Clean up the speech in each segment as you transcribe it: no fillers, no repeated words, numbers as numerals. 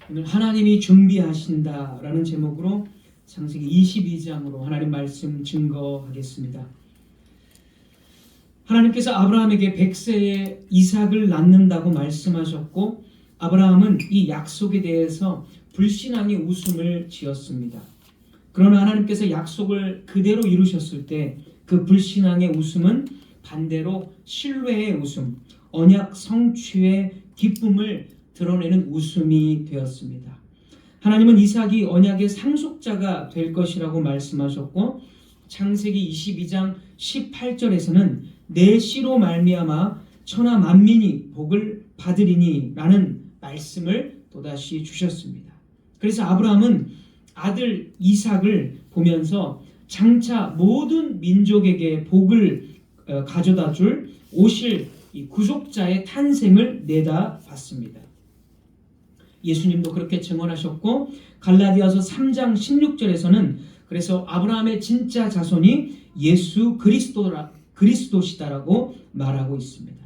오늘 하나님이 준비하신다라는 제목으로 창세기 22장으로 하나님 말씀 증거하겠습니다. 하나님께서 아브라함에게 100세에 이삭을 낳는다고 말씀하셨고, 아브라함은 이 약속에 대해서 불신앙의 웃음을 지었습니다. 그러나 하나님께서 약속을 그대로 이루셨을 때 그 불신앙의 웃음은 반대로 신뢰의 웃음, 언약 성취의 기쁨을 드러내는 웃음이 되었습니다. 하나님은 이삭이 언약의 상속자가 될 것이라고 말씀하셨고, 창세기 22장 18절에서는 내 씨로 말미암아 천하 만민이 복을 받으리니 라는 말씀을 또다시 주셨습니다. 그래서 아브라함은 아들 이삭을 보면서 장차 모든 민족에게 복을 가져다 줄 오실 이 구속자의 탄생을 내다봤습니다. 예수님도 그렇게 증언하셨고, 갈라디아서 3장 16절에서는 그래서 아브라함의 진짜 자손이 예수 그리스도시다라고 말하고 있습니다.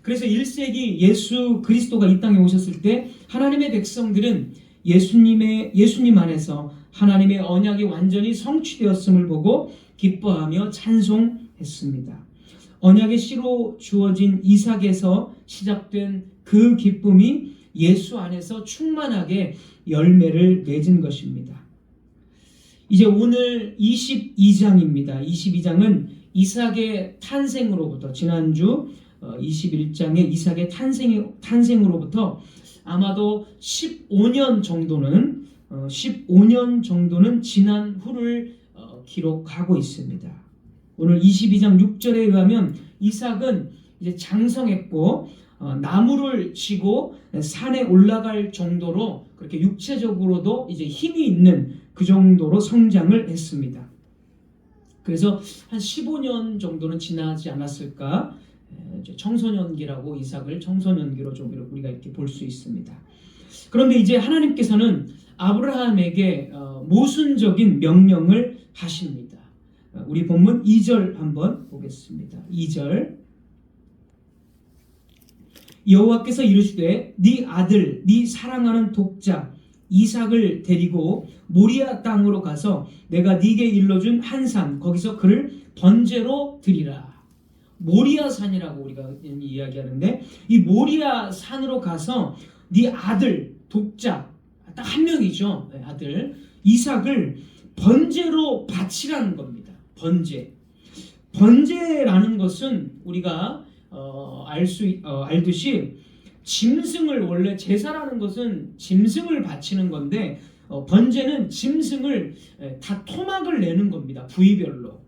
그래서 1세기 예수 그리스도가 이 땅에 오셨을 때 하나님의 백성들은 예수님 안에서 하나님의 언약이 완전히 성취되었음을 보고 기뻐하며 찬송했습니다. 언약의 씨로 주어진 이삭에서 시작된 그 기쁨이 예수 안에서 충만하게 열매를 맺은 것입니다. 이제 오늘 22장입니다. 22장은 이삭의 탄생으로부터, 지난주 21장의 이삭의 탄생으로부터 아마도 15년 정도는 지난 후를 기록하고 있습니다. 오늘 22장 6절에 의하면 이삭은 이제 장성했고 나무를 치고 산에 올라갈 정도로 그렇게 육체적으로도 이제 힘이 있는 그 정도로 성장을 했습니다. 그래서 한 15년 정도는 지나지 않았을까? 청소년기라고 이삭을 청소년기로 좀 우리가 이렇게 볼 수 있습니다. 그런데 이제 하나님께서는 아브라함에게 모순적인 명령을 하십니다. 우리 본문 2절 한번 보겠습니다. 2절 여호와께서 이르시되 네 아들 네 사랑하는 독자 이삭을 데리고 모리아 땅으로 가서 내가 네게 일러준 한 산 거기서 그를 번제로 드리라. 모리아 산이라고 우리가 이야기하는데, 이 모리아 산으로 가서 네 아들 독자 딱 한 명이죠. 아들 이삭을 번제로 바치라는 겁니다. 번제라는 것은 우리가 알듯이 짐승을, 원래 제사라는 것은 짐승을 바치는 건데 번제는 짐승을 다 토막을 내는 겁니다. 부위별로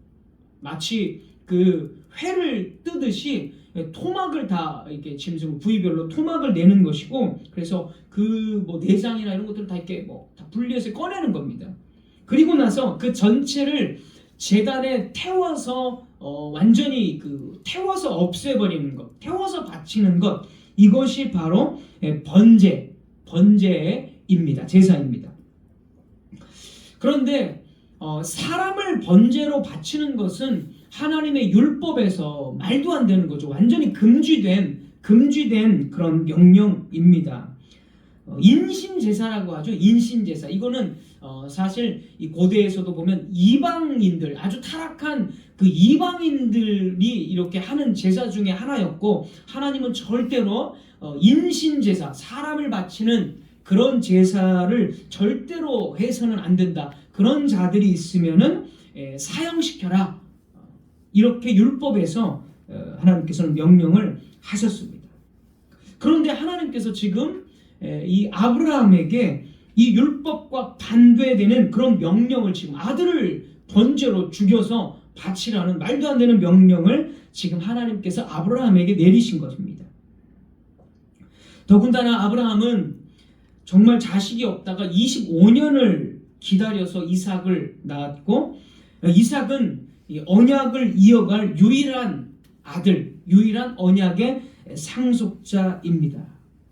마치 그 회를 뜨듯이 토막을 다 이렇게 짐승 부위별로 토막을 내는 것이고, 그래서 그 뭐 내장이나 이런 것들을 다 이렇게 다 분리해서 꺼내는 겁니다. 그리고 나서 그 전체를 제단에 태워서 완전히 태워서 없애버리는 것, 태워서 바치는 것, 이것이 바로 번제입니다. 제사입니다. 그런데 사람을 번제로 바치는 것은 하나님의 율법에서 말도 안 되는 거죠. 완전히 금지된 그런 명령입니다. 인신제사라고 하죠. 인신제사. 이거는 사실 이 고대에서도 보면 이방인들, 아주 타락한 그 이방인들이 이렇게 하는 제사 중에 하나였고, 하나님은 절대로 인신제사, 사람을 바치는 그런 제사를 절대로 해서는 안 된다. 그런 자들이 있으면은 사형시켜라. 이렇게 율법에서 하나님께서는 명령을 하셨습니다. 그런데 하나님께서 지금 이 아브라함에게 이 율법과 반대되는 그런 명령을, 지금 아들을 번제로 죽여서 바치라는 말도 안 되는 명령을 지금 하나님께서 아브라함에게 내리신 것입니다. 더군다나 아브라함은 정말 자식이 없다가 25년을 기다려서 이삭을 낳았고, 이삭은 언약을 이어갈 유일한 아들, 유일한 언약의 상속자입니다.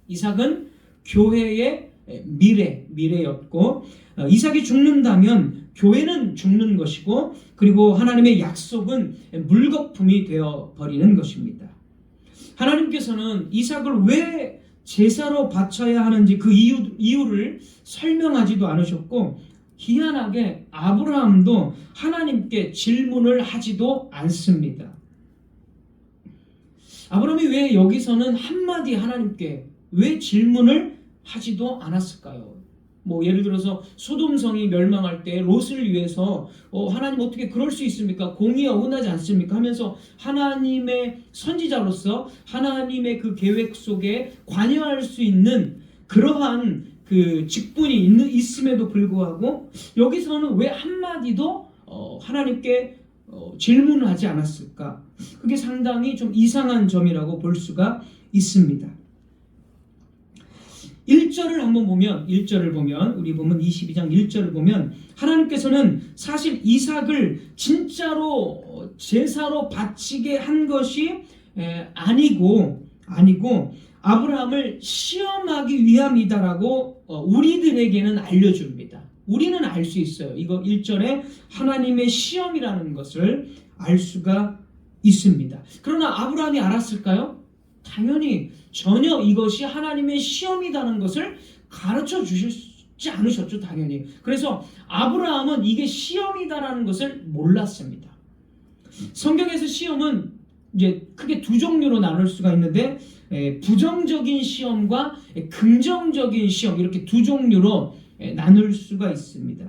이삭은 교회의 미래였고, 이삭이 죽는다면 교회는 죽는 것이고, 그리고 하나님의 약속은 물거품이 되어 버리는 것입니다. 하나님께서는 이삭을 왜 제사로 바쳐야 하는지 그 이유를 설명하지도 않으셨고, 희한하게 아브라함도 하나님께 질문을 하지도 않습니다. 아브라함이 왜 여기서는 한마디 하나님께 왜 질문을 하지도 않았을까요? 뭐 예를 들어서 소돔성이 멸망할 때 롯을 위해서 하나님 어떻게 그럴 수 있습니까? 공의에 어긋나지 않습니까? 하면서 하나님의 선지자로서 하나님의 그 계획 속에 관여할 수 있는 그러한 그 직분이 있음에도 불구하고 여기서는 왜 한마디도 하나님께 질문을 하지 않았을까? 그게 상당히 좀 이상한 점이라고 볼 수가 있습니다. 1절을 한번 보면, 1절을 보면, 우리 보면 22장 1절을 보면 하나님께서는 사실 이삭을 진짜로 제사로 바치게 한 것이 아니고 아브라함을 시험하기 위함이다라고 우리들에게는 알려줍니다. 우리는 알 수 있어요. 이거 1절에 하나님의 시험이라는 것을 알 수가 있습니다. 그러나 아브라함이 알았을까요? 당연히 전혀 이것이 하나님의 시험이라는 것을 가르쳐 주시지 않으셨죠, 당연히. 그래서 아브라함은 이게 시험이다라는 것을 몰랐습니다. 성경에서 시험은 이제 크게 두 종류로 나눌 수가 있는데, 부정적인 시험과 긍정적인 시험, 이렇게 두 종류로 나눌 수가 있습니다.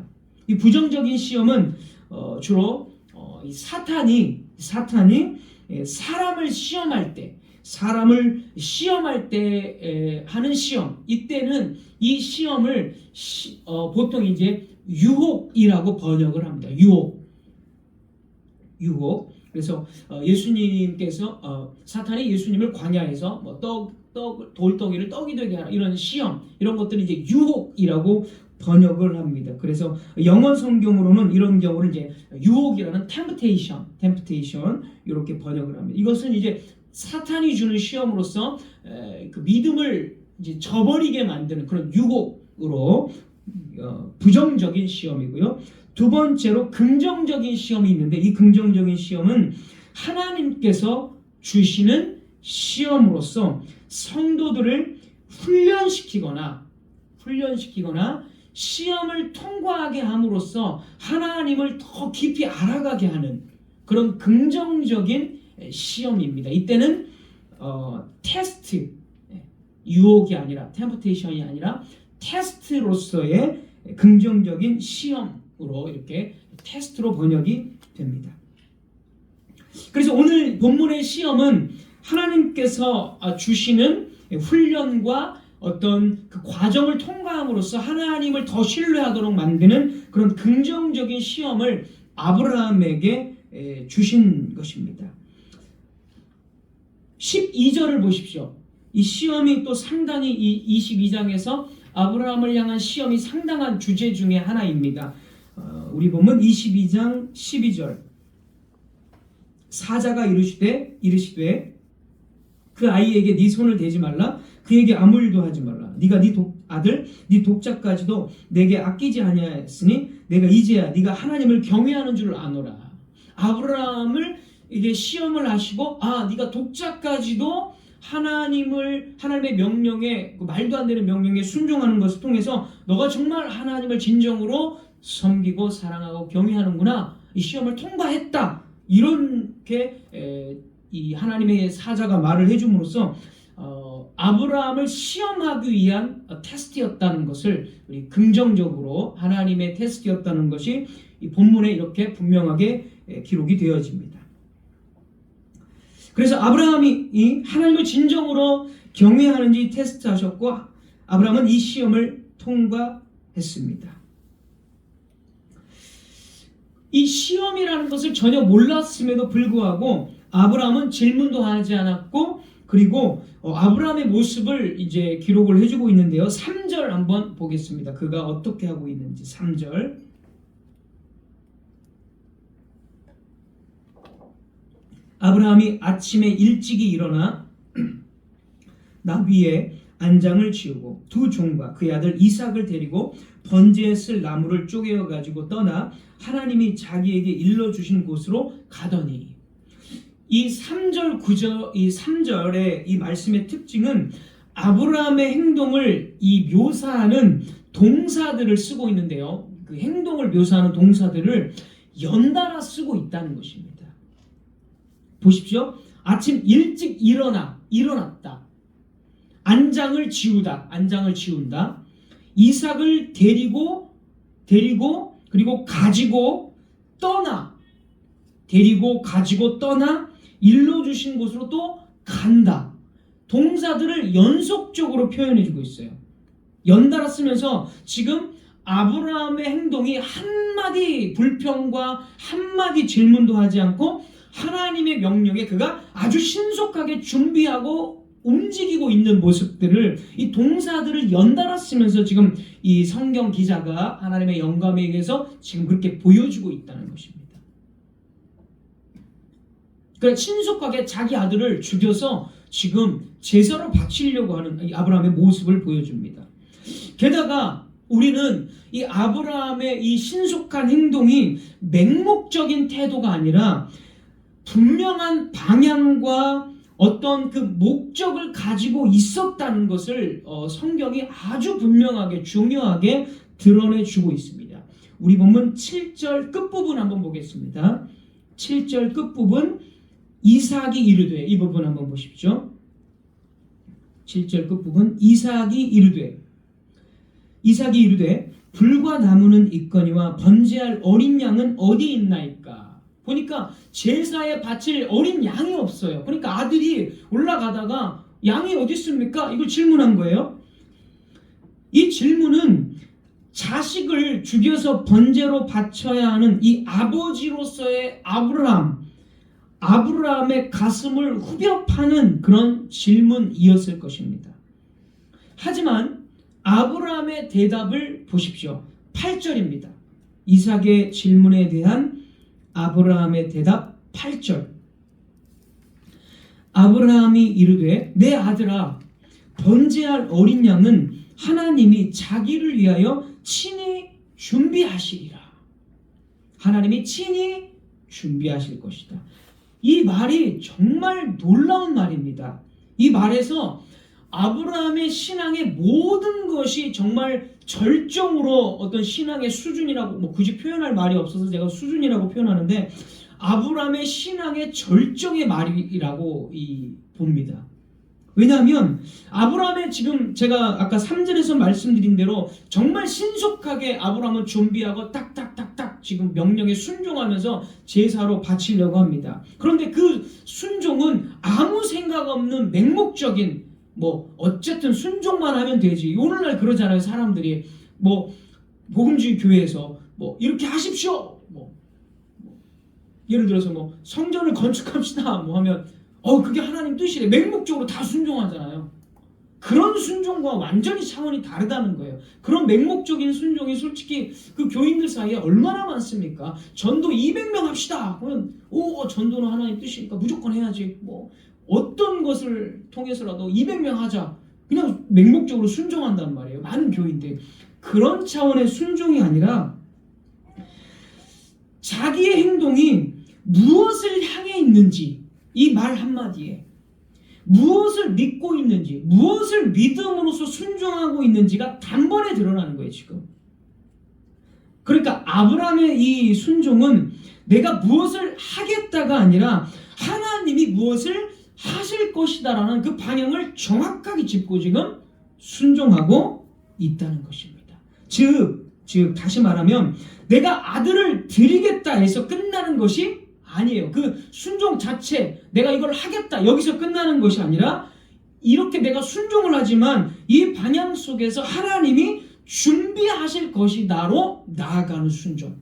이 부정적인 시험은 주로 이 사탄이 사람을 시험할 때 하는 시험, 이때는 이 시험을 보통 이제 유혹이라고 번역을 합니다. 유혹. 그래서 예수님께서 사탄이 예수님을 광야에서 뭐 돌덩이를 떡이 되게 하라, 이런 시험, 이런 것들이 이제 유혹이라고 번역을 합니다. 그래서 영어 성경으로는 이런 경우를 이제 유혹이라는 temptation 이렇게 번역을 합니다. 이것은 이제 사탄이 주는 시험으로서 그 믿음을 이제 저버리게 만드는 그런 유혹으로 부정적인 시험이고요. 두 번째로 긍정적인 시험이 있는데, 이 긍정적인 시험은 하나님께서 주시는 시험으로서 성도들을 훈련시키거나 시험을 통과하게 함으로써 하나님을 더 깊이 알아가게 하는 그런 긍정적인 시험입니다. 이때는 테스트, 유혹이 아니라 템프테이션이 아니라 테스트로서의 긍정적인 시험으로 이렇게 테스트로 번역이 됩니다. 그래서 오늘 본문의 시험은 하나님께서 주시는 훈련과 어떤 그 과정을 통과함으로써 하나님을 더 신뢰하도록 만드는 그런 긍정적인 시험을 아브라함에게 주신 것입니다. 12절을 보십시오. 이 시험이 또 상당히 이 22장에서 아브라함을 향한 시험이 상당한 주제 중에 하나입니다. 우리 보면 22장 12절, 사자가 이르시되 그 아이에게 네 손을 대지 말라, 그에게 아무 일도 하지 말라. 네가 네 아들 네 독자까지도 내게 아끼지 아니하였으니 내가 이제야 네가 하나님을 경외하는 줄 아노라. 아브라함을 이게 시험을 하시고, 네가 독자까지도 하나님의 명령에, 말도 안 되는 명령에 순종하는 것을 통해서 너가 정말 하나님을 진정으로 섬기고 사랑하고 경외하는구나, 이 시험을 통과했다, 이렇게 이 하나님의 사자가 말을 해줌으로써 아브라함을 시험하기 위한 테스트였다는 것을, 우리 긍정적으로 하나님의 테스트였다는 것이 이 본문에 이렇게 분명하게 기록이 되어집니다. 그래서 아브라함이 이 하나님을 진정으로 경외하는지 테스트하셨고, 아브라함은 이 시험을 통과했습니다. 이 시험이라는 것을 전혀 몰랐음에도 불구하고 아브라함은 질문도 하지 않았고, 그리고 아브라함의 모습을 이제 기록을 해주고 있는데요. 3절 한번 보겠습니다. 그가 어떻게 하고 있는지. 3절. 아브라함이 아침에 일찍이 일어나 나귀의 안장을 지우고 두 종과 그의 아들 이삭을 데리고 번제에 쓸 나무를 쪼개어 가지고 떠나 하나님이 자기에게 일러주신 곳으로 가더니, 이 3절 9절 이 3절의 이 말씀의 특징은 아브라함의 행동을 이 묘사하는 동사들을 쓰고 있는데요. 그 행동을 묘사하는 동사들을 연달아 쓰고 있다는 것입니다. 보십시오. 아침 일찍 일어났다. 안장을 지운다. 이삭을 데리고 그리고 가지고 떠나. 일러 주신 곳으로 또 간다. 동사들을 연속적으로 표현해주고 있어요. 연달아 쓰면서 지금 아브라함의 행동이 한마디 불평과 한마디 질문도 하지 않고 하나님의 명령에 그가 아주 신속하게 준비하고 움직이고 있는 모습들을, 이 동사들을 연달아 쓰면서 지금 이 성경 기자가 하나님의 영감에 의해서 지금 그렇게 보여주고 있다는 것입니다. 그러니까 신속하게 자기 아들을 죽여서 지금 제사로 바치려고 하는 이 아브라함의 모습을 보여줍니다. 게다가 우리는 이 아브라함의 이 신속한 행동이 맹목적인 태도가 아니라 분명한 방향과 어떤 그 목적을 가지고 있었다는 것을 성경이 아주 분명하게 중요하게 드러내주고 있습니다. 우리 본문 7절 끝부분 한번 보겠습니다. 7절 끝부분, 이삭이 이르되, 이 부분 한번 보십시오. 7절 끝부분, 이삭이 이르되 불과 나무는 있거니와 번제할 어린 양은 어디 있나이까. 보니까 제사에 바칠 어린 양이 없어요. 그러니까 아들이 올라가다가 양이 어디 있습니까? 이걸 질문한 거예요. 이 질문은 자식을 죽여서 번제로 바쳐야 하는 이 아버지로서의 아브라함의 가슴을 후벼 파는 그런 질문이었을 것입니다. 하지만 아브라함의 대답을 보십시오. 8절입니다. 이삭의 질문에 대한 아브라함의 대답 8절. 아브라함이 이르되 내 아들아, 번제할 어린 양은 하나님이 자기를 위하여 친히 준비하시리라. 하나님이 친히 준비하실 것이다. 이 말이 정말 놀라운 말입니다. 이 말에서 아브라함의 신앙의 모든 것이 정말 절정으로 어떤 신앙의 수준이라고 굳이 표현할 말이 없어서 제가 수준이라고 표현하는데, 아브라함의 신앙의 절정의 말이라고 봅니다. 왜냐하면 아브라함의, 지금 제가 아까 3절에서 말씀드린 대로 정말 신속하게 아브라함은 준비하고 딱딱딱딱 지금 명령에 순종하면서 제사로 바치려고 합니다. 그런데 그 순종은 아무 생각 없는 맹목적인, 어쨌든 순종만 하면 되지. 오늘날 그러잖아요. 사람들이 복음주의 교회에서 이렇게 하십시오. 예를 들어서 성전을 건축합시다 하면 그게 하나님 뜻이래. 맹목적으로 다 순종하잖아요. 그런 순종과 완전히 차원이 다르다는 거예요. 그런 맹목적인 순종이 솔직히 그 교인들 사이에 얼마나 많습니까? 전도 200명 합시다 하면 전도는 하나님 뜻이니까 무조건 해야지. 어떤 것을 통해서라도 200명 하자. 그냥 맹목적으로 순종한단 말이에요. 많은 교인들. 그런 차원의 순종이 아니라 자기의 행동이 무엇을 향해 있는지, 이 말 한마디에 무엇을 믿고 있는지, 무엇을 믿음으로써 순종하고 있는지가 단번에 드러나는 거예요. 지금. 그러니까 아브라함의 이 순종은 내가 무엇을 하겠다가 아니라 하나님이 무엇을 하실 것이다라는 그 방향을 정확하게 짚고 지금 순종하고 있다는 것입니다. 즉 다시 말하면 내가 아들을 드리겠다 해서 끝나는 것이 아니에요. 그 순종 자체, 내가 이걸 하겠다 여기서 끝나는 것이 아니라, 이렇게 내가 순종을 하지만 이 방향 속에서 하나님이 준비하실 것이다로 나아가는 순종.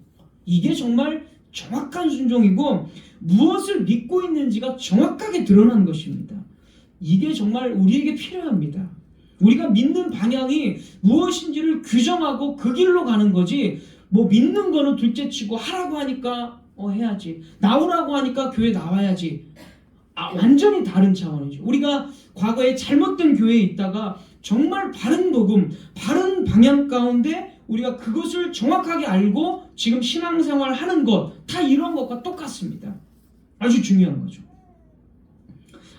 이게 정말 정확한 순종이고 무엇을 믿고 있는지가 정확하게 드러난 것입니다. 이게 정말 우리에게 필요합니다. 우리가 믿는 방향이 무엇인지를 규정하고 그 길로 가는 거지, 믿는 거는 둘째치고 하라고 하니까 해야지, 나오라고 하니까 교회 나와야지. 완전히 다른 차원이죠. 우리가 과거에 잘못된 교회에 있다가 정말 바른 복음, 바른 방향 가운데 우리가 그것을 정확하게 알고 지금 신앙생활 하는 것, 다 이런 것과 똑같습니다. 아주 중요한 거죠.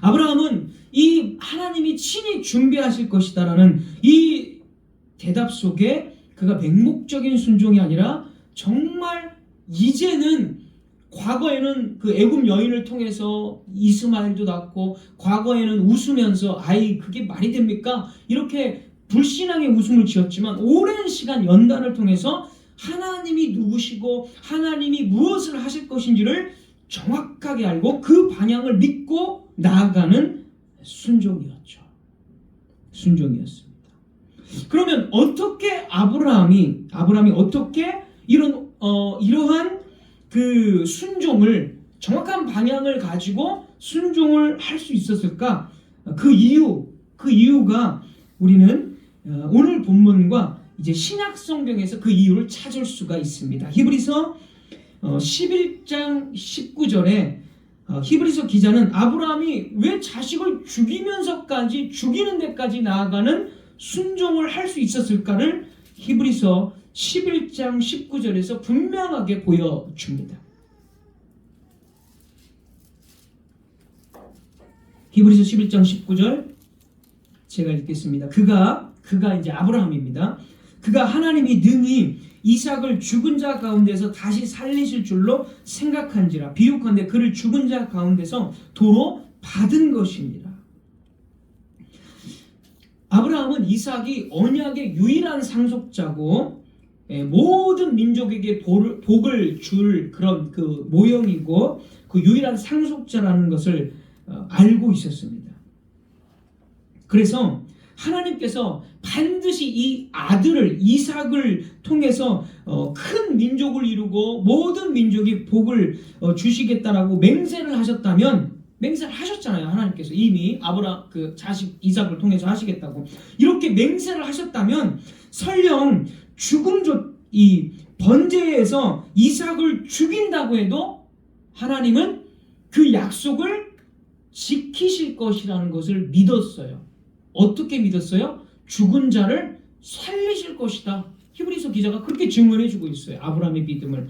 아브라함은 이 하나님이 친히 준비하실 것이다라는 이 대답 속에 그가 맹목적인 순종이 아니라 정말 이제는, 과거에는 그 애굽 여인을 통해서 이스마엘도 낳고, 과거에는 웃으면서 아이 그게 말이 됩니까? 이렇게 불신앙의 웃음을 지었지만, 오랜 시간 연단을 통해서 하나님이 누구시고 하나님이 무엇을 하실 것인지를 정확하게 알고 그 방향을 믿고 나아가는 순종이었죠. 순종이었습니다. 그러면 어떻게 아브라함이 어떻게 이러한 그 순종을, 정확한 방향을 가지고 순종을 할 수 있었을까? 그 이유가 우리는 오늘 본문과 이제 신약 성경에서 그 이유를 찾을 수가 있습니다. 히브리서 11장 19절에 히브리서 기자는 아브라함이 왜 자식을 죽이면서까지, 죽이는 데까지 나아가는 순종을 할 수 있었을까를 히브리서 11장 19절에서 분명하게 보여줍니다. 히브리서 11장 19절 제가 읽겠습니다. 그가 이제 아브라함입니다. 그가 하나님이 능히 이삭을 죽은 자 가운데서 다시 살리실 줄로 생각한지라 비유컨대 그를 죽은 자 가운데서 도로 받은 것입니다. 아브라함은 이삭이 언약의 유일한 상속자고 모든 민족에게 복을 줄 그런 그 모형이고 그 유일한 상속자라는 것을 알고 있었습니다. 그래서 하나님께서 반드시 이 아들을, 이삭을 통해서 큰 민족을 이루고 모든 민족이 복을 주시겠다라고 맹세를 하셨다면, 맹세를 하셨잖아요. 하나님께서 이미 그 자식 이삭을 통해서 하시겠다고 이렇게 맹세를 하셨다면, 설령 이 번제에서 이삭을 죽인다고 해도 하나님은 그 약속을 지키실 것이라는 것을 믿었어요. 어떻게 믿었어요? 죽은 자를 살리실 것이다. 히브리서 기자가 그렇게 증언해주고 있어요. 아브라함의 믿음을.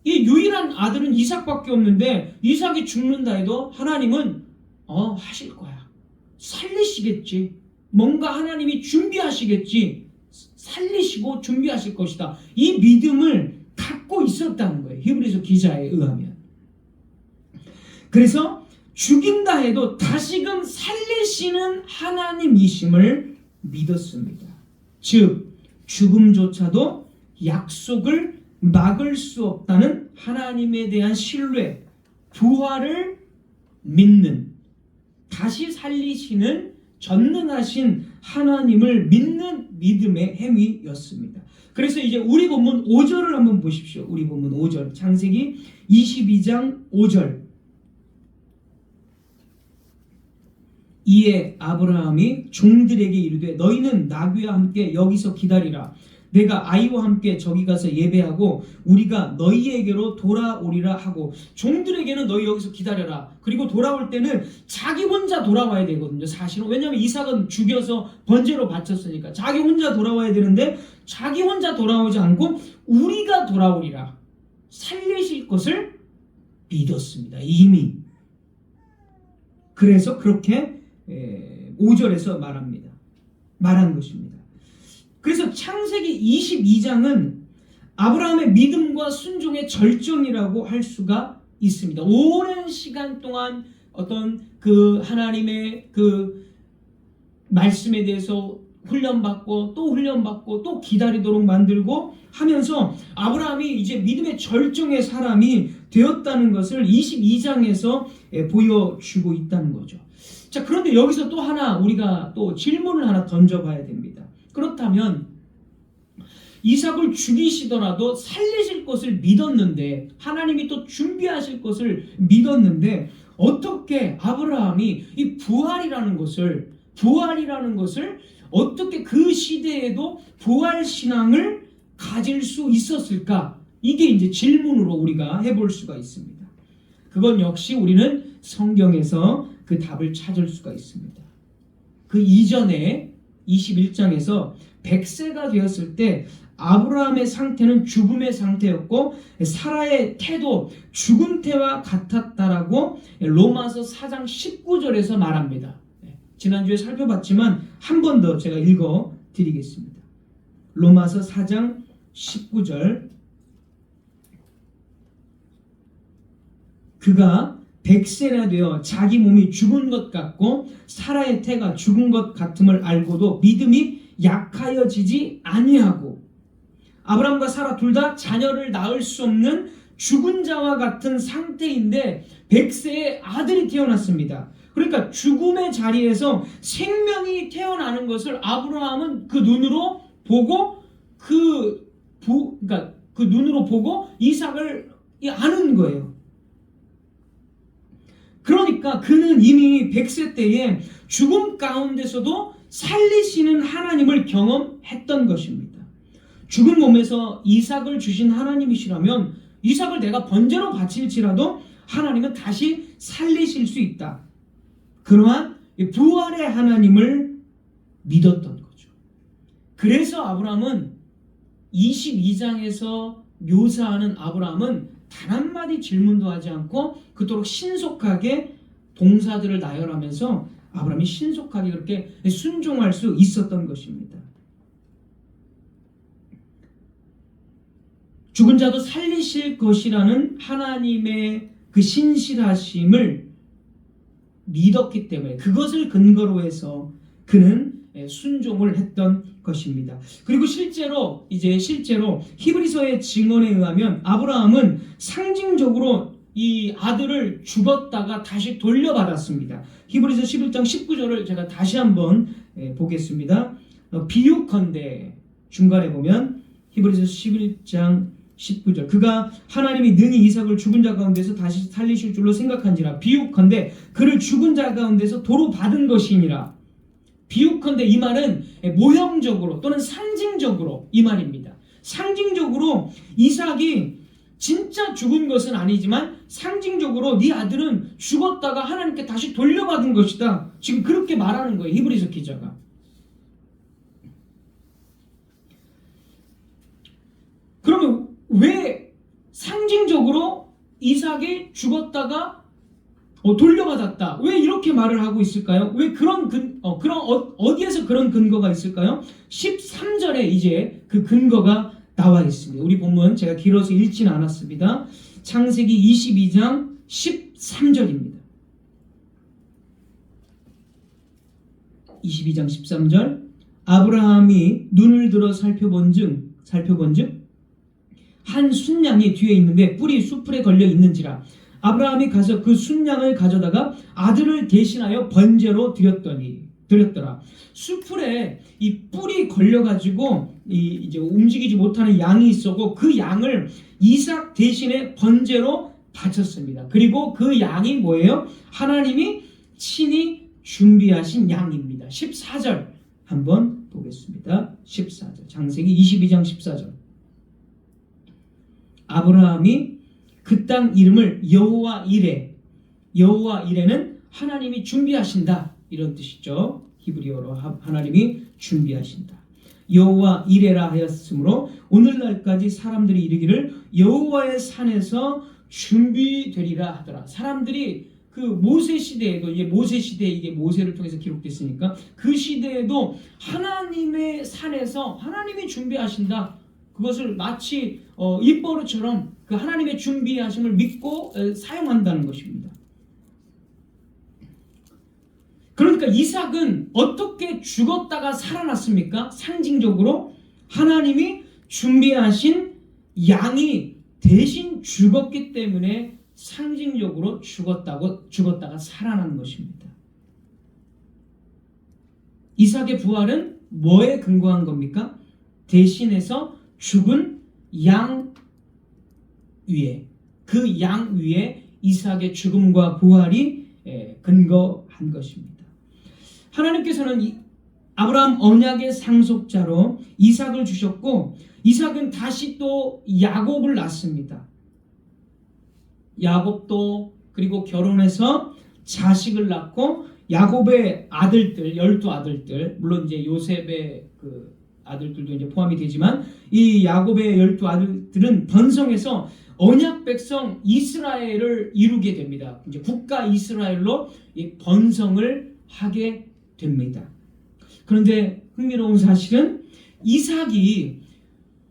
이 유일한 아들은 이삭밖에 없는데 이삭이 죽는다 해도 하나님은 하실 거야. 살리시겠지. 뭔가 하나님이 준비하시겠지. 살리시고 준비하실 것이다. 이 믿음을 갖고 있었다는 거예요. 히브리서 기자에 의하면. 그래서 죽인다 해도 다시금 살리시는 하나님이심을 믿었습니다. 즉 죽음조차도 약속을 막을 수 없다는 하나님에 대한 신뢰, 부활을 믿는, 다시 살리시는 전능하신 하나님을 믿는 믿음의 행위였습니다. 그래서 이제 우리 본문 5절을 한번 보십시오. 우리 본문 5절, 창세기 22장 5절. 이에 아브라함이 종들에게 이르되 너희는 나귀와 함께 여기서 기다리라. 내가 아이와 함께 저기 가서 예배하고 우리가 너희에게로 돌아오리라 하고, 종들에게는 너희 여기서 기다려라. 그리고 돌아올 때는 자기 혼자 돌아와야 되거든요. 사실은 왜냐하면 이삭은 죽여서 번제로 바쳤으니까 자기 혼자 돌아와야 되는데 자기 혼자 돌아오지 않고 우리가 돌아오리라. 살리실 것을 믿었습니다. 이미. 그래서 그렇게 5절에서 말한 것입니다. 그래서 창세기 22장은 아브라함의 믿음과 순종의 절정이라고 할 수가 있습니다. 오랜 시간 동안 어떤 그 하나님의 그 말씀에 대해서 훈련받고 또 기다리도록 만들고 하면서 아브라함이 이제 믿음의 절정의 사람이 되었다는 것을 22장에서 보여주고 있다는 거죠. 자, 그런데 여기서 또 하나 우리가 또 질문을 하나 던져봐야 됩니다. 그렇다면 이삭을 죽이시더라도 살리실 것을 믿었는데, 하나님이 또 준비하실 것을 믿었는데, 어떻게 아브라함이 이 부활이라는 것을 어떻게 그 시대에도 부활 신앙을 가질 수 있었을까? 이게 이제 질문으로 우리가 해볼 수가 있습니다. 그건 역시 우리는 성경에서 그 답을 찾을 수가 있습니다. 그 이전에 21장에서 100세가 되었을 때 아브라함의 상태는 죽음의 상태였고 사라의 태도 죽은 태와 같았다라고 로마서 4장 19절에서 말합니다. 지난주에 살펴봤지만 한 번 더 제가 읽어 드리겠습니다. 로마서 4장 19절. 그가 100세나 되어 자기 몸이 죽은 것 같고 사라의 태가 죽은 것 같음을 알고도 믿음이 약하여지지 아니하고, 아브라함과 사라 둘 다 자녀를 낳을 수 없는 죽은 자와 같은 상태인데 100세에 아들이 태어났습니다. 그러니까 죽음의 자리에서 생명이 태어나는 것을 아브라함은 그 눈으로 보고 그러니까 그 눈으로 보고 이삭을 아는 거예요. 그러니까 그는 이미 100세 때에 죽음 가운데서도 살리시는 하나님을 경험했던 것입니다. 죽은 몸에서 이삭을 주신 하나님이시라면 이삭을 내가 번제로 바칠지라도 하나님은 다시 살리실 수 있다. 그러한 부활의 하나님을 믿었던 거죠. 그래서 아브라함은 22장에서 묘사하는 아브라함은 단 한마디 질문도 하지 않고 그토록 신속하게 동사들을 나열하면서 아브라함이 신속하게 그렇게 순종할 수 있었던 것입니다. 죽은 자도 살리실 것이라는 하나님의 그 신실하심을 믿었기 때문에 그것을 근거로 해서 그는 순종을 했던 것입니다. 그리고 실제로 히브리서의 증언에 의하면 아브라함은 상징적으로 이 아들을 죽었다가 다시 돌려받았습니다. 히브리서 11장 19절을 제가 다시 한번 보겠습니다. 비유컨대 중간에 보면 히브리서 11장 19절, 그가 하나님이 능히 이삭을 죽은 자 가운데서 다시 살리실 줄로 생각한지라. 비유컨대 그를 죽은 자 가운데서 도로 받은 것이니라. 비유컨대 이 말은 모형적으로 또는 상징적으로 이 말입니다. 상징적으로 이삭이 진짜 죽은 것은 아니지만 상징적으로 네 아들은 죽었다가 하나님께 다시 돌려받은 것이다. 지금 그렇게 말하는 거예요, 히브리서 기자가. 그러면 왜 상징적으로 이삭이 죽었다가 돌려받았다, 왜 이렇게 말을 하고 있을까요? 왜 어디에서 그런 근거가 있을까요? 13절에 이제 그 근거가 나와 있습니다. 우리 본문 제가 길어서 읽지는 않았습니다. 창세기 22장 13절입니다. 22장 13절. 아브라함이 눈을 들어 살펴본즉 한 순양이 뒤에 있는데 뿔이 수풀에 걸려 있는지라. 아브라함이 가서 그 순양을 가져다가 아들을 대신하여 번제로 드렸더라. 수풀에 이 뿔이 걸려가지고 이제 움직이지 못하는 양이 있었고 그 양을 이삭 대신에 번제로 바쳤습니다. 그리고 그 양이 뭐예요? 하나님이 친히 준비하신 양입니다. 14절 한번 보겠습니다. 14절, 창세기 22장 14절. 아브라함이 그 땅 이름을 여호와 이레는 하나님이 준비하신다, 이런 뜻이죠. 히브리어로 하나님이 준비하신다. 여호와 이레라 하였으므로 오늘날까지 사람들이 이르기를 여호와의 산에서 준비되리라 하더라. 사람들이 그 모세 시대에도, 이게 모세를 통해서 기록됐으니까 그 시대에도 하나님의 산에서 하나님이 준비하신다, 그것을 마치 입버릇처럼 그 하나님의 준비하심을 믿고 사용한다는 것입니다. 그러니까 이삭은 어떻게 죽었다가 살아났습니까? 상징적으로 하나님이 준비하신 양이 대신 죽었기 때문에 상징적으로 죽었다가 살아난 것입니다. 이삭의 부활은 뭐에 근거한 겁니까? 대신해서 죽은 양 위에, 그 양 위에 이삭의 죽음과 부활이 근거한 것입니다. 하나님께서는 아브라함 언약의 상속자로 이삭을 주셨고 이삭은 다시 또 야곱을 낳습니다. 야곱도 그리고 결혼해서 자식을 낳고 야곱의 아들들, 12아들들, 물론 이제 요셉의 그 아들들도 이제 포함이 되지만 이 야곱의 12아들들은 번성해서 언약 백성 이스라엘을 이루게 됩니다. 이제 국가 이스라엘로 이 번성을 하게 됩니다. 그런데 흥미로운 사실은 이삭이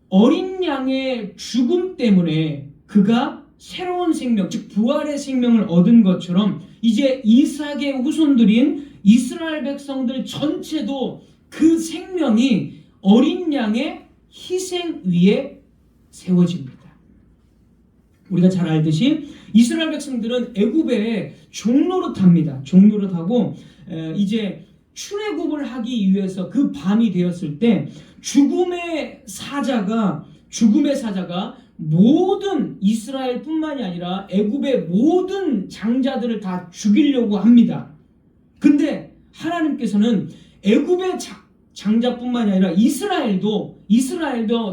어린 양의 죽음 때문에 그가 새로운 생명, 즉 부활의 생명을 얻은 것처럼 이제 이삭의 후손들인 이스라엘 백성들 전체도 그 생명이 어린 양의 희생 위에 세워집니다. 우리가 잘 알듯이 이스라엘 백성들은 애굽에 종노릇합니다. 종노릇하고 이제 출애굽을 하기 위해서 그 밤이 되었을 때 죽음의 사자가 모든 이스라엘뿐만이 아니라 애굽의 모든 장자들을 다 죽이려고 합니다. 근데 하나님께서는 애굽의 장자뿐만이 아니라 이스라엘도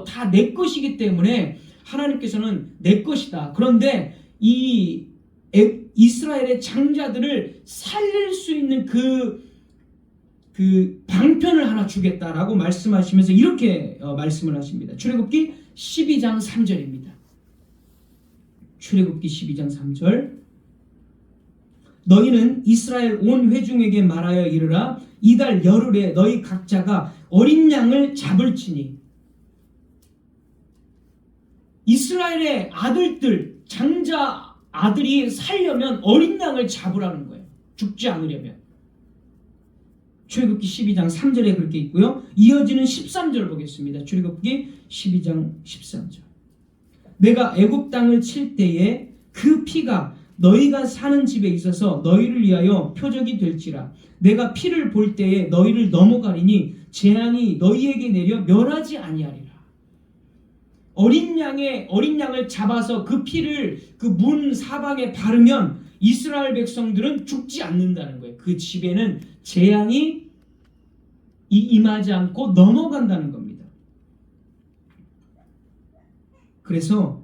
다 내 것이기 때문에 하나님께서는 내 것이다. 그런데 이 이스라엘의 장자들을 살릴 수 있는 그 방편을 하나 주겠다라고 말씀하시면서 이렇게 말씀을 하십니다. 출애굽기 12장 3절입니다. 출애굽기 12장 3절. 너희는 이스라엘 온 회중에게 말하여 이르라. 이달 열흘에 너희 각자가 어린 양을 잡을지니. 이스라엘의 아들들, 장자 아들이 살려면 어린 양을 잡으라는 거예요. 죽지 않으려면. 출애굽기 12장 3절에 그렇게 있고요. 이어지는 13절 보겠습니다. 출애굽기 12장 13절. 내가 애굽 땅을 칠 때에 그 피가 너희가 사는 집에 있어서 너희를 위하여 표적이 될지라. 내가 피를 볼 때에 너희를 넘어가리니 재앙이 너희에게 내려 멸하지 아니하리라. 어린 양을 잡아서 그 피를 그 문 사방에 바르면 이스라엘 백성들은 죽지 않는다는 거예요. 그 집에는 재앙이 임하지 않고 넘어간다는 겁니다. 그래서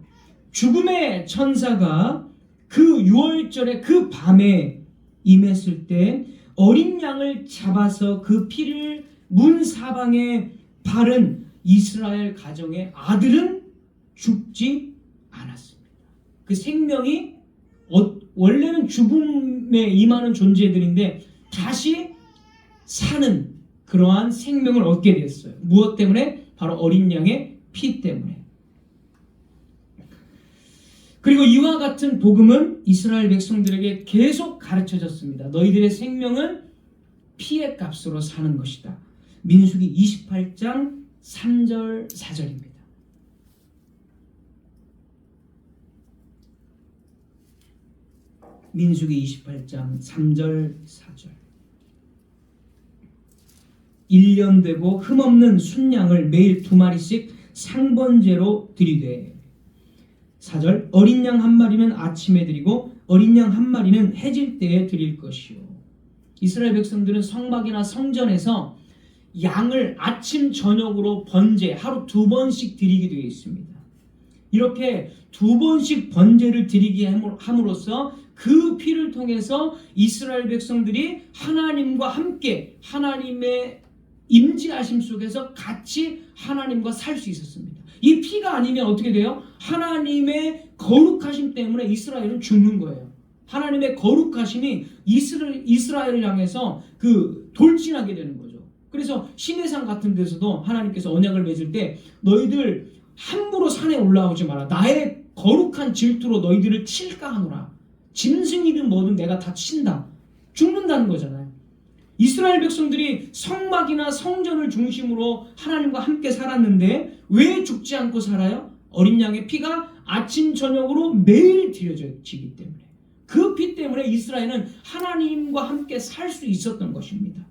죽음의 천사가 그 6월절에 그 밤에 임했을 때 어린 양을 잡아서 그 피를 문 사방에 바른 이스라엘 가정의 아들은 죽지 않았습니다. 그 생명이 원래는 죽음에 임하는 존재들인데 다시 사는 그러한 생명을 얻게 됐어요. 무엇 때문에? 바로 어린 양의 피 때문에. 그리고 이와 같은 복음은 이스라엘 백성들에게 계속 가르쳐졌습니다. 너희들의 생명은 피의 값으로 사는 것이다. 민수기 28장 3절 4절입니다. 민수기 28장 3절 4절. 1년 되고 흠없는 순양을 매일 2마리씩 상번제로 드리되. 4절. 어린 양 한 마리는 아침에 드리고 어린 양 한 마리는 해질 때에 드릴 것이요. 이스라엘 백성들은 성막이나 성전에서 양을 아침 저녁으로 번제 하루 2번씩 드리게 되어 있습니다. 이렇게 2번씩 번제를 드리게 함으로써 그 피를 통해서 이스라엘 백성들이 하나님과 함께 하나님의 임재하심 속에서 같이 하나님과 살 수 있었습니다. 이 피가 아니면 어떻게 돼요? 하나님의 거룩하심 때문에 이스라엘은 죽는 거예요. 하나님의 거룩하심이 이스라엘을 향해서 돌진하게 되는 거죠. 그래서 시내산 같은 데서도 하나님께서 언약을 맺을 때 너희들 함부로 산에 올라오지 마라. 나의 거룩한 질투로 너희들을 칠까 하노라. 짐승이든 뭐든 내가 다 친다. 죽는다는 거잖아요. 이스라엘 백성들이 성막이나 성전을 중심으로 하나님과 함께 살았는데 왜 죽지 않고 살아요? 어린 양의 피가 아침 저녁으로 매일 드려지기 때문에. 그 피 때문에 이스라엘은 하나님과 함께 살 수 있었던 것입니다.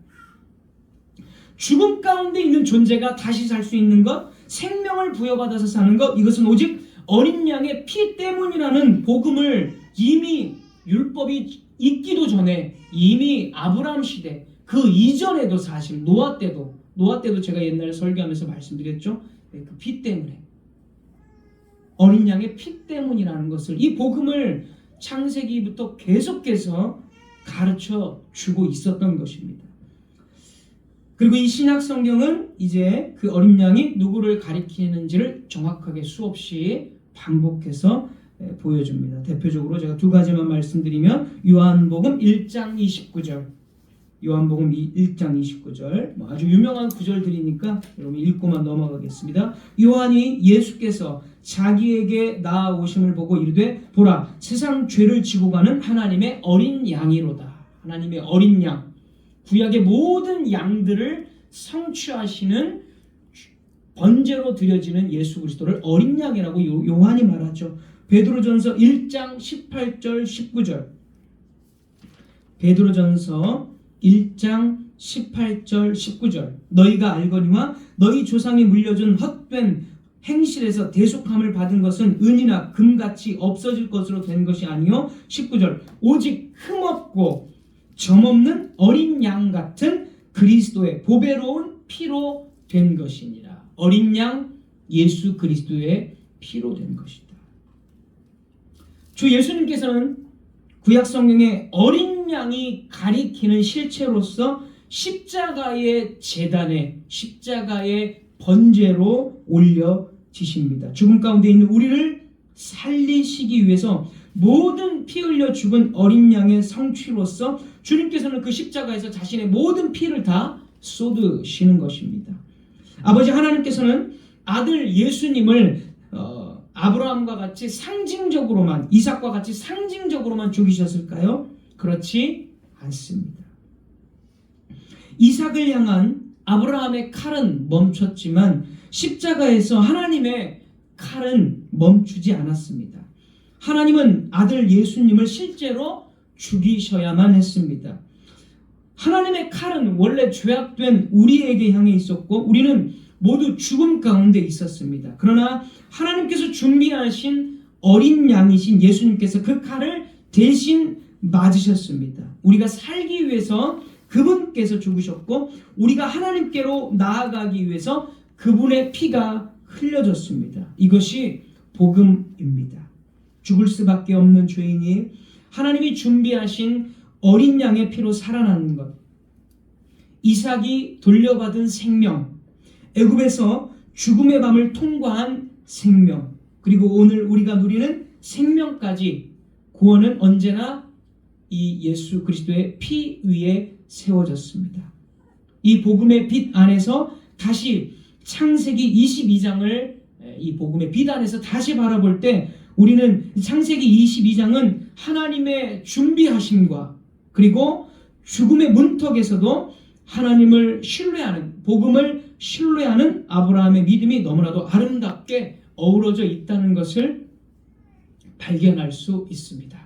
죽음 가운데 있는 존재가 다시 살 수 있는 것, 생명을 부여받아서 사는 것, 이것은 오직 어린 양의 피 때문이라는 복음을 이미 율법이 있기도 전에 이미 아브라함 시대 그 이전에도 사실 노아 때도 제가 옛날에 설교하면서 말씀드렸죠. 그 피 때문에 어린 양의 피 때문이라는 것을 이 복음을 창세기부터 계속해서 가르쳐 주고 있었던 것입니다. 그리고 이 신약 성경은 이제 그 어린 양이 누구를 가리키는지를 정확하게 수없이 반복해서 보여줍니다. 대표적으로 제가 두 가지만 말씀드리면 요한복음 1장 29절, 요한복음 1장 29절, 아주 유명한 구절들이니까 여러분 읽고만 넘어가겠습니다. 요한이 예수께서 자기에게 나아오심을 보고 이르되 보라 세상 죄를 지고 가는 하나님의 어린 양이로다. 하나님의 어린 양, 구약의 모든 양들을 성취하시는 번제로 드려지는 예수 그리스도를 어린 양이라고 요한이 말하죠. 베드로전서 1장 18절 19절, 베드로전서 1장 18절 19절, 너희가 알거니와 너희 조상이 물려준 헛된 행실에서 대속함을 받은 것은 은이나 금같이 없어질 것으로 된 것이 아니요 19절, 오직 흠없고 점없는 어린 양 같은 그리스도의 보배로운 피로 된 것이니라. 어린 양 예수 그리스도의 피로 된 것이다. 주 예수님께서는 구약 성경에 어린 양이 가리키는 실체로서 십자가의 제단에, 십자가의 번제로 올려지십니다. 죽음 가운데 있는 우리를 살리시기 위해서 모든 피 흘려 죽은 어린 양의 성취로서 주님께서는 그 십자가에서 자신의 모든 피를 다 쏟으시는 것입니다. 아버지 하나님께서는 아들 예수님을 아브라함과 같이 상징적으로만, 이삭과 같이 상징적으로만 죽이셨을까요? 그렇지 않습니다. 이삭을 향한 아브라함의 칼은 멈췄지만 십자가에서 하나님의 칼은 멈추지 않았습니다. 하나님은 아들 예수님을 실제로 죽이셔야만 했습니다. 하나님의 칼은 원래 죄악된 우리에게 향해 있었고 우리는 모두 죽음 가운데 있었습니다. 그러나 하나님께서 준비하신 어린 양이신 예수님께서 그 칼을 대신 맞으셨습니다. 우리가 살기 위해서 그분께서 죽으셨고 우리가 하나님께로 나아가기 위해서 그분의 피가 흘려졌습니다. 이것이 복음입니다. 죽을 수밖에 없는 죄인이 하나님이 준비하신 어린 양의 피로 살아나는 것, 이삭이 돌려받은 생명, 애굽에서 죽음의 밤을 통과한 생명, 그리고 오늘 우리가 누리는 생명까지, 구원은 언제나 이 예수 그리스도의 피 위에 세워졌습니다. 이 복음의 빛 안에서 다시 창세기 22장을 이 복음의 빛 안에서 다시 바라볼 때 우리는 창세기 22장은 하나님의 준비하심과 그리고 죽음의 문턱에서도 하나님을 신뢰하는, 복음을 신뢰하는 아브라함의 믿음이 너무나도 아름답게 어우러져 있다는 것을 발견할 수 있습니다.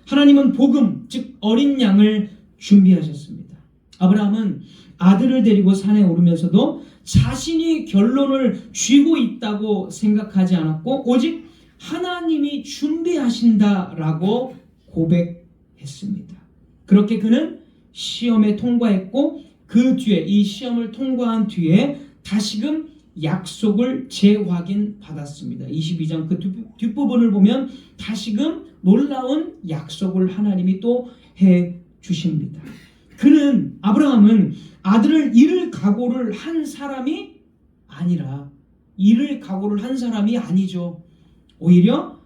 하나님은 복음, 즉 어린 양을 준비하셨습니다. 아브라함은 아들을 데리고 산에 오르면서도 자신이 결론을 쥐고 있다고 생각하지 않았고 오직 하나님이 준비하신다라고 고백했습니다. 그렇게 그는 시험에 통과했고 그 뒤에, 이 시험을 통과한 뒤에 다시금 약속을 재확인 받았습니다. 22장 그 뒷부분을 보면 다시금 놀라운 약속을 하나님이 또 해 주십니다. 아브라함은 아들을 잃을 각오를 한 사람이 아니라, 잃을 각오를 한 사람이 아니죠. 오히려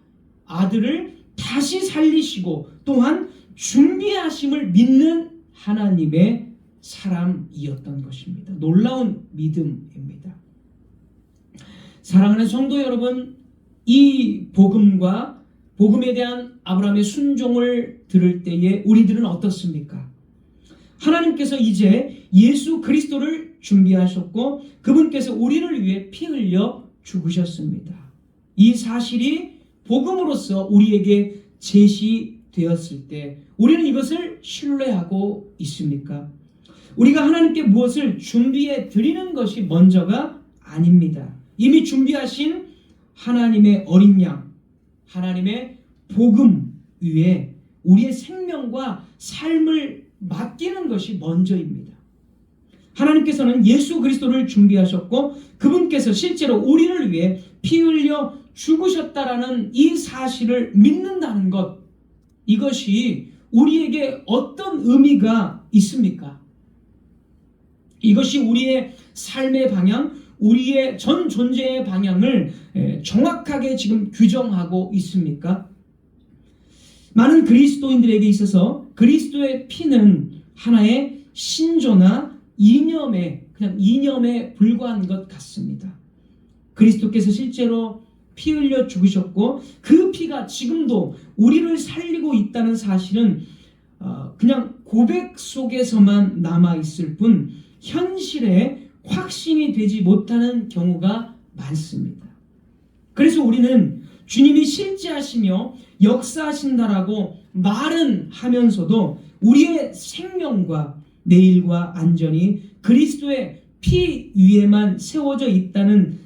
아들을 다시 살리시고 또한 준비하심을 믿는 하나님의 사람이었던 것입니다. 놀라운 믿음입니다. 사랑하는 성도 여러분, 이 복음과 복음에 대한 아브라함의 순종을 들을 때에 우리들은 어떻습니까? 하나님께서 이제 예수 그리스도를 준비하셨고 그분께서 우리를 위해 피 흘려 죽으셨습니다. 이 사실이 복음으로서 우리에게 제시되었을 때 우리는 이것을 신뢰하고 있습니까? 우리가 하나님께 무엇을 준비해 드리는 것이 먼저가 아닙니다. 이미 준비하신 하나님의 어린 양, 하나님의 복음 위에 우리의 생명과 삶을 맡기는 것이 먼저입니다. 하나님께서는 예수 그리스도를 준비하셨고 그분께서 실제로 우리를 위해 피 흘려 죽으셨다라는 이 사실을 믿는다는 것, 이것이 우리에게 어떤 의미가 있습니까? 이것이 우리의 삶의 방향, 우리의 전 존재의 방향을 정확하게 지금 규정하고 있습니까? 많은 그리스도인들에게 있어서 그리스도의 피는 하나의 신조나 그냥 이념에 불과한 것 같습니다. 그리스도께서 실제로 피 흘려 죽으셨고 그 피가 지금도 우리를 살리고 있다는 사실은 그냥 고백 속에서만 남아있을 뿐 현실에 확신이 되지 못하는 경우가 많습니다. 그래서 우리는 주님이 실제하시며 역사하신다라고 말은 하면서도 우리의 생명과 내일과 안전이 그리스도의 피 위에만 세워져 있다는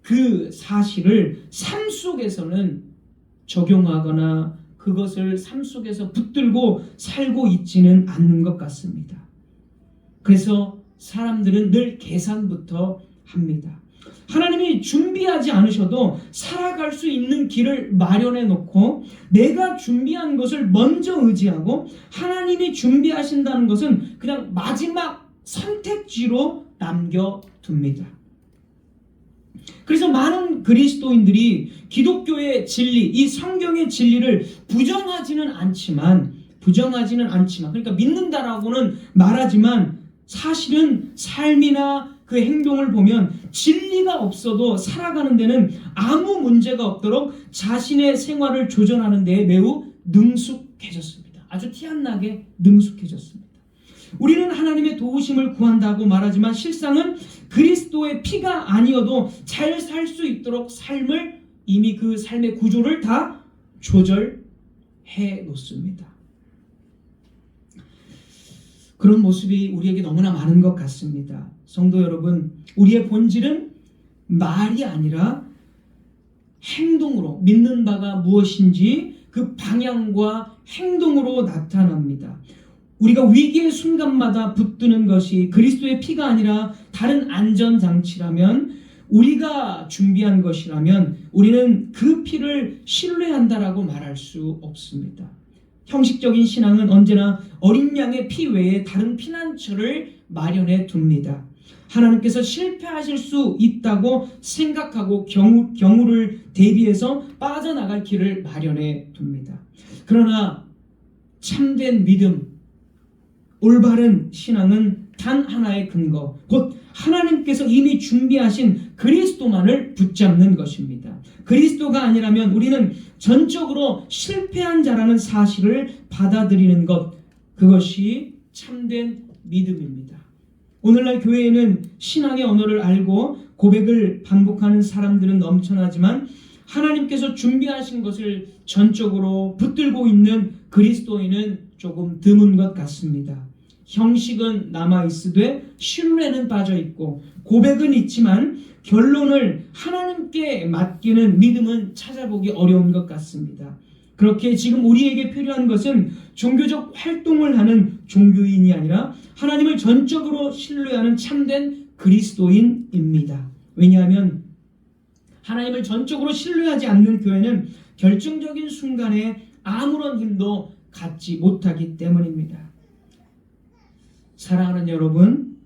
그 사실을 삶 속에서는 적용하거나 그것을 삶 속에서 붙들고 살고 있지는 않는 것 같습니다. 그래서 사람들은 늘 계산부터 합니다. 하나님이 준비하지 않으셔도 살아갈 수 있는 길을 마련해 놓고 내가 준비한 것을 먼저 의지하고 하나님이 준비하신다는 것은 그냥 마지막 선택지로 남겨둡니다. 그래서 많은 그리스도인들이 기독교의 진리, 이 성경의 진리를 부정하지는 않지만 그러니까 믿는다라고는 말하지만 사실은 삶이나 그 행동을 보면 진리가 없어도 살아가는 데는 아무 문제가 없도록 자신의 생활을 조절하는 데에 매우 능숙해졌습니다. 아주 티 안 나게 능숙해졌습니다. 우리는 하나님의 도우심을 구한다고 말하지만 실상은 그리스도의 피가 아니어도 잘 살 수 있도록 삶을 이미 그 삶의 구조를 다 조절해 놓습니다. 그런 모습이 우리에게 너무나 많은 것 같습니다. 성도 여러분, 우리의 본질은 말이 아니라 행동으로 믿는 바가 무엇인지 그 방향과 행동으로 나타납니다. 우리가 위기의 순간마다 붙드는 것이 그리스도의 피가 아니라 다른 안전장치라면 우리가 준비한 것이라면 우리는 그 피를 신뢰한다라고 말할 수 없습니다. 형식적인 신앙은 언제나 어린 양의 피 외에 다른 피난처를 마련해 둡니다. 하나님께서 실패하실 수 있다고 생각하고 경우를 대비해서 빠져나갈 길을 마련해 둡니다. 그러나 참된 믿음, 올바른 신앙은 단 하나의 근거, 곧 하나님께서 이미 준비하신 그리스도만을 붙잡는 것입니다. 그리스도가 아니라면 우리는 전적으로 실패한 자라는 사실을 받아들이는 것, 그것이 참된 믿음입니다. 오늘날 교회에는 신앙의 언어를 알고 고백을 반복하는 사람들은 넘쳐나지만 하나님께서 준비하신 것을 전적으로 붙들고 있는 그리스도인은 조금 드문 것 같습니다. 형식은 남아있으되 신뢰는 빠져있고 고백은 있지만 결론을 하나님께 맡기는 믿음은 찾아보기 어려운 것 같습니다. 그렇게 지금 우리에게 필요한 것은 종교적 활동을 하는 종교인이 아니라 하나님을 전적으로 신뢰하는 참된 그리스도인입니다. 왜냐하면 하나님을 전적으로 신뢰하지 않는 교회는 결정적인 순간에 아무런 힘도 갖지 못하기 때문입니다. 사랑하는 여러분,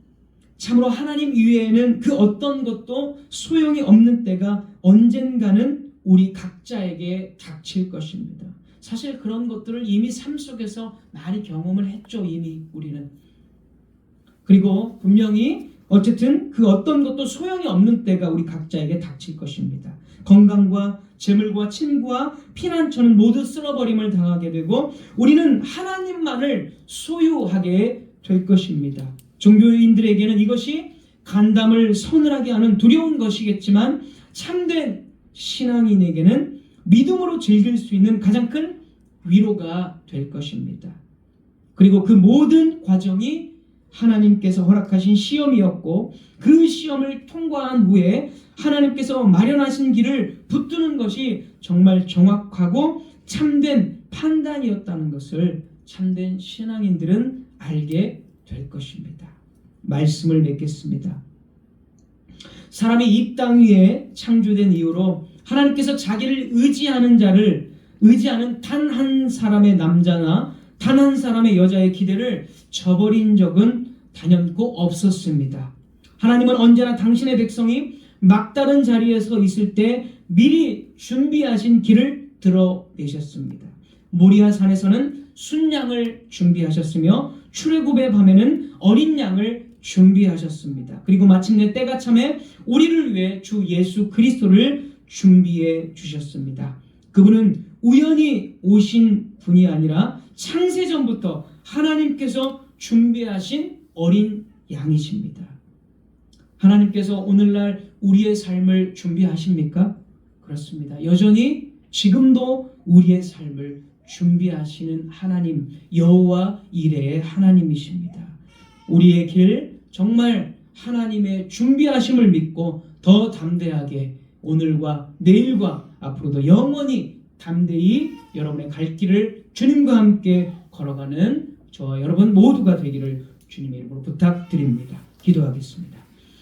참으로 하나님 이외에는 그 어떤 것도 소용이 없는 때가 언젠가는 우리 각자에게 닥칠 것입니다. 사실 그런 것들을 이미 삶 속에서 많이 경험을 했죠. 이미 우리는. 그리고 분명히 어쨌든 그 어떤 것도 소용이 없는 때가 우리 각자에게 닥칠 것입니다. 건강과 재물과 친구와 피난처는 모두 쓸어버림을 당하게 되고 우리는 하나님만을 소유하게 될 것입니다. 종교인들에게는 이것이 간담을 서늘하게 하는 두려운 것이겠지만 참된 신앙인에게는 믿음으로 즐길 수 있는 가장 큰 위로가 될 것입니다. 그리고 그 모든 과정이 하나님께서 허락하신 시험이었고 그 시험을 통과한 후에 하나님께서 마련하신 길을 붙드는 것이 정말 정확하고 참된 판단이었다는 것을 참된 신앙인들은 알게 될 것입니다. 말씀을 맺겠습니다. 사람이 이 땅 위에 창조된 이후로 하나님께서 자기를 의지하는 자를 의지하는 단 한 사람의 남자나 단 한 사람의 여자의 기대를 저버린 적은 단연코 없었습니다. 하나님은 언제나 당신의 백성이 막다른 자리에 서 있을 때 미리 준비하신 길을 드러내셨습니다. 모리아 산에서는 순양을 준비하셨으며 출애굽의 밤에는 어린 양을 준비하셨습니다. 그리고 마침내 때가 참에 우리를 위해 주 예수 그리스도를 준비해 주셨습니다. 그분은 우연히 오신 분이 아니라 창세전부터 하나님께서 준비하신 어린 양이십니다. 하나님께서 오늘날 우리의 삶을 준비하십니까? 그렇습니다. 여전히 지금도 우리의 삶을 준비하시는 하나님, 여호와 이레의 하나님이십니다. 우리의 길 정말 하나님의 준비하심을 믿고 더 담대하게 오늘과 내일과 앞으로도 영원히 담대히 여러분의 갈 길을 주님과 함께 걸어가는 저와 여러분 모두가 되기를 주님의 이름으로 부탁드립니다. 기도하겠습니다.